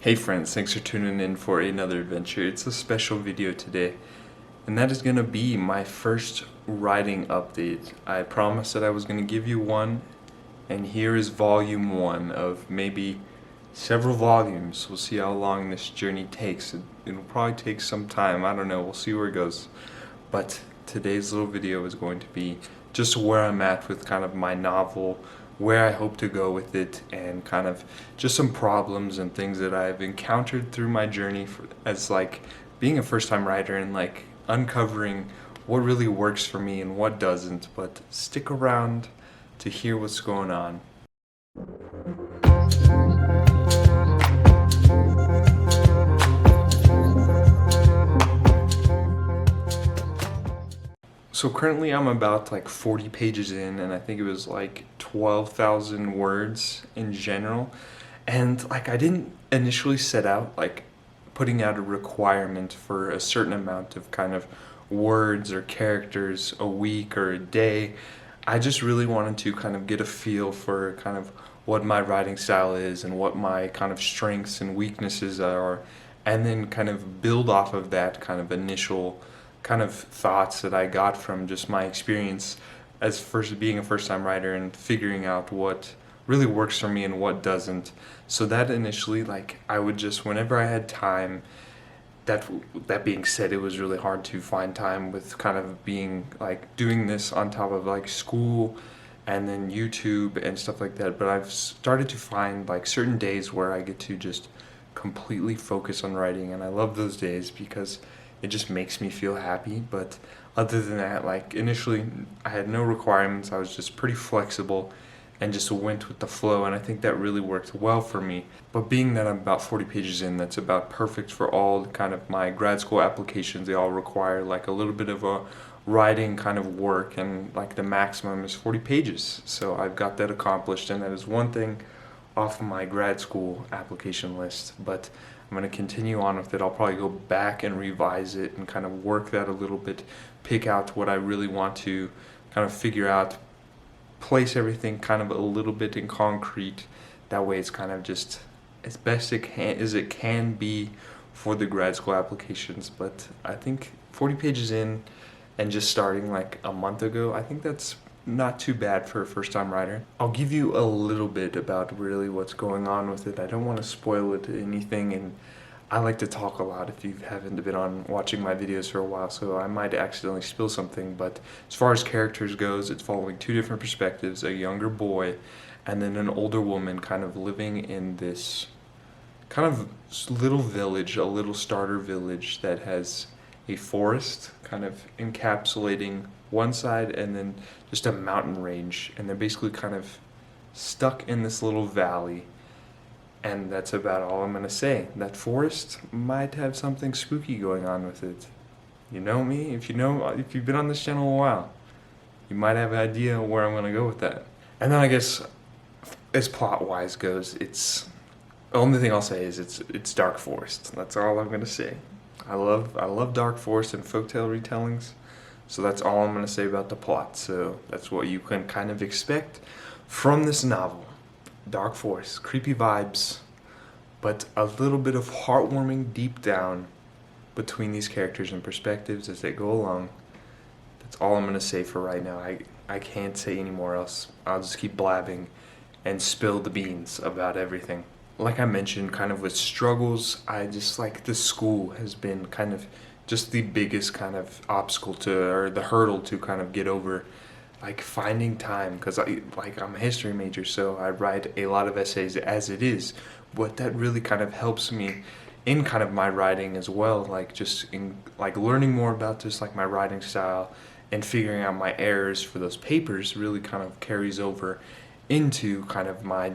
Hey friends, thanks for tuning in for another adventure. It's a special video today, and that is going to be my first writing update. I promised that I was going to give you one, and here is volume 1 of maybe several volumes. We'll see how long this journey takes. It'll probably take some time, I don't know, we'll see where it goes. But today's little video is going to be just where I'm at with kind of my novel, where I hope to go with it, and kind of just some problems and things that I've encountered through my journey as like being a first-time writer, and like uncovering what really works for me and what doesn't. But stick around to hear what's going on. So currently I'm about like 40 pages in, and I think it was like 12,000 words in general. And like I didn't initially set out like putting out a requirement for a certain amount of kind of words or characters a week or a day. I just really wanted to kind of get a feel for kind of what my writing style is and what my kind of strengths and weaknesses are, and then kind of build off of that kind of initial kind of thoughts that I got from just my experience as being a first-time writer and figuring out what really works for me and what doesn't. So that initially, like, I would just, whenever I had time, that being said, it was really hard to find time with kind of being like doing this on top of like school and then YouTube and stuff like that. But I've started to find like certain days where I get to just completely focus on writing, and I love those days because it just makes me feel happy. But other than that, like initially I had no requirements. I was just pretty flexible and just went with the flow, and I think that really worked well for me. But being that I'm about 40 pages in, that's about perfect for all kind of my grad school applications. They all require like a little bit of a writing kind of work, and like the maximum is 40 pages. So I've got that accomplished, and that is one thing off my grad school application list. But I'm going to continue on with it. I'll probably go back and revise it and kind of work that a little bit, pick out what I really want to kind of figure out, place everything kind of a little bit in concrete. That way it's kind of just as best as it can be for the grad school applications. But I think 40 pages in and just starting like a month ago, I think that's not too bad for a first-time writer. I'll give you a little bit about really what's going on with it. I don't want to spoil it to anything, and I like to talk a lot if you haven't been on watching my videos for a while, so I might accidentally spill something. But as far as characters goes, it's following two different perspectives: a younger boy and then an older woman kind of living in this kind of little village, a little starter village that has a forest kind of encapsulating one side and then just a mountain range, and they're basically kind of stuck in this little valley. And that's about all I'm gonna say. That forest might have something spooky going on with it. You know me, if you've been on this channel a while, you might have an idea where I'm gonna go with that. And then I guess as plot wise goes, the only thing I'll say is it's dark forest. That's all I'm gonna say. I love dark forest and folktale retellings. So that's all I'm going to say about the plot. So that's what you can kind of expect from this novel. Dark forest, creepy vibes, but a little bit of heartwarming deep down between these characters and perspectives as they go along. That's all I'm going to say for right now. I can't say any more else. I'll just keep blabbing and spill the beans about everything. Like I mentioned, kind of with struggles, I just like the school has been kind of just the biggest kind of obstacle or the hurdle to kind of get over, like finding time, because I'm a history major, so I write a lot of essays as it is, but that really kind of helps me in kind of my writing as well, like just in like learning more about just like my writing style and figuring out my errors for those papers really kind of carries over into kind of my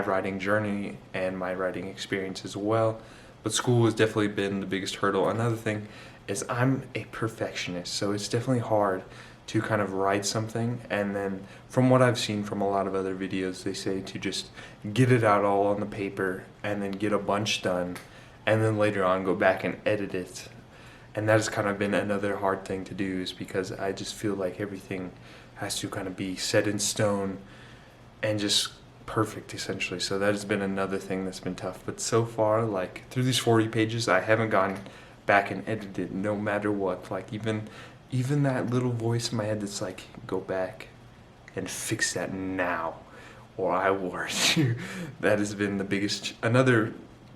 writing journey and my writing experience as well. But school has definitely been the biggest hurdle. Another thing is I'm a perfectionist, so it's definitely hard to kind of write something, and then from what I've seen from a lot of other videos, they say to just get it out all on the paper and then get a bunch done, and then later on go back and edit it. And that has kind of been another hard thing to do, is because I just feel like everything has to kind of be set in stone and just perfect essentially. So that has been another thing that's been tough. But so far, like through these 40 pages, I haven't gone back and edited no matter what. Like even that little voice in my head that's like, go back and fix that now, or I will hurt you. That has been the biggest, another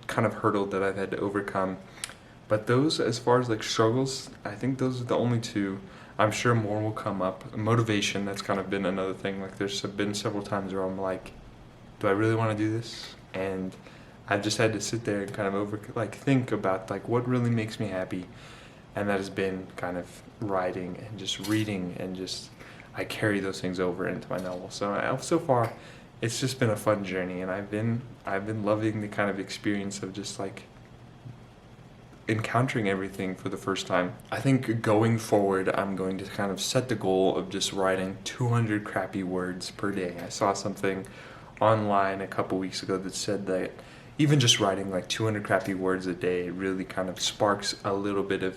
kind of hurdle that I've had to overcome. But those, as far as like struggles, I think those are the only two. I'm sure more will come up. Motivation, that's kind of been another thing. Like there's been several times where I'm like, do I really want to do this? And I've just had to sit there and kind of think about like what really makes me happy. And that has been kind of writing and just reading, and just I carry those things over into my novel. So far, it's just been a fun journey, and I've been loving the kind of experience of just like encountering everything for the first time. I think going forward, I'm going to kind of set the goal of just writing 200 crappy words per day. I saw something online a couple weeks ago that said that even just writing like 200 crappy words a day really kind of sparks a little bit of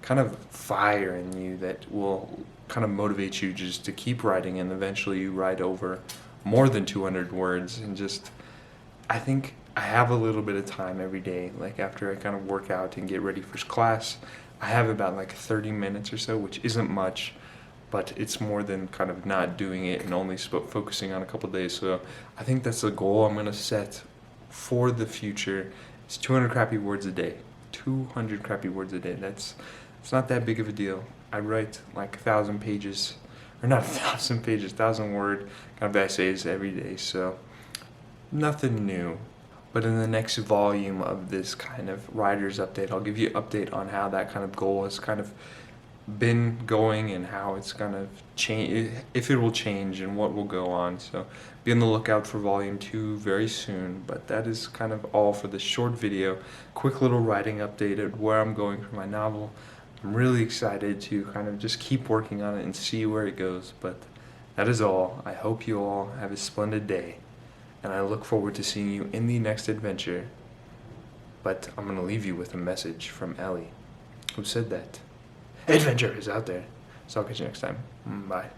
kind of fire in you that will kind of motivate you just to keep writing, and eventually you write over more than 200 words. And just, I think I have a little bit of time every day, like after I kind of work out and get ready for class, I have about like 30 minutes or so, which isn't much, but it's more than kind of not doing it and only focusing on a couple days. So I think that's the goal I'm going to set for the future. It's 200 crappy words a day. 200 crappy words a day. It's not that big of a deal. I write like 1,000 pages, or not 1,000 pages, 1,000 word kind of essays every day. So nothing new. But in the next volume of this kind of writer's update, I'll give you an update on how that kind of goal has kind of been going, and how it's kind of change, if it will change, and what will go on. So be on the lookout for volume 2 very soon. But that is kind of all for this short video. Quick little writing update of where I'm going for my novel. I'm really excited to kind of just keep working on it and see where it goes. But that is all. I hope you all have a splendid day, and I look forward to seeing you in the next adventure. But I'm going to leave you with a message from Ellie, who said that adventure is out there. So I'll catch you next time. Bye.